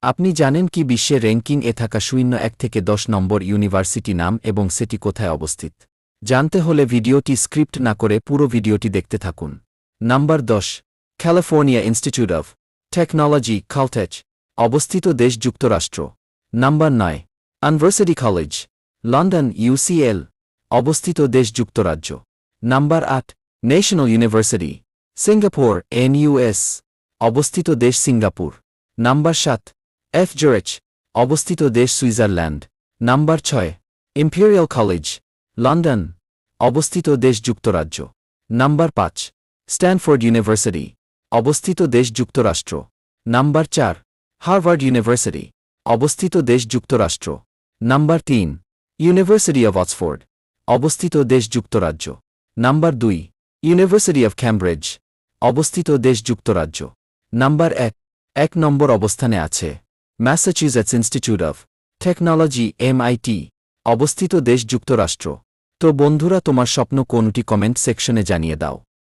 আপনি জানেন কি বিশ্বের র্যাঙ্কিং এ থাকা 01 থেকে 10 নম্বর ইউনিভার্সিটি নাম এবং সেটি কোথায় অবস্থিত? জানতে হলে ভিডিওটি স্ক্রিপ্ট না করে পুরো ভিডিওটি দেখতে থাকুন। Number 10, California Institute of Technology Caltech, অবস্থিত দেশ যুক্তরাষ্ট্র। Number 9, University College London UCL, অবস্থিত দেশ যুক্তরাজ্য। Number 8, National University Singapore NUS, অবস্থিত দেশ সিঙ্গাপুর। নাম্বার 7, জুরিচ, অবস্থিত দেশ Switzerland. Number 6, Imperial College London, অবস্থিত দেশ যুক্তরাজ্য। নাম্বার 5, স্ট্যানফোর্ড ইউনিভার্সিটি, অবস্থিত দেশ যুক্তরাষ্ট্র। নাম্বার 4, হার্ভার্ড ইউনিভার্সিটি, অবস্থিত দেশ যুক্তরাষ্ট্র। নাম্বার 3, ইউনিভার্সিটি অফ অক্সফোর্ড, অবস্থিত দেশ যুক্তরাজ্য। নাম্বার 2, ইউনিভার্সিটি অফ ক্যামব্রিজ, অবস্থিত দেশ যুক্তরাজ্য। নাম্বার 1 নম্বর অবস্থানে আছে Massachusetts institute of technology MIT, অবস্থিত দেশ যুক্তরাষ্ট্র। তো বন্ধুরা, তোমার স্বপ্ন কোনটি কমেন্ট সেকশনে জানিয়ে দাও।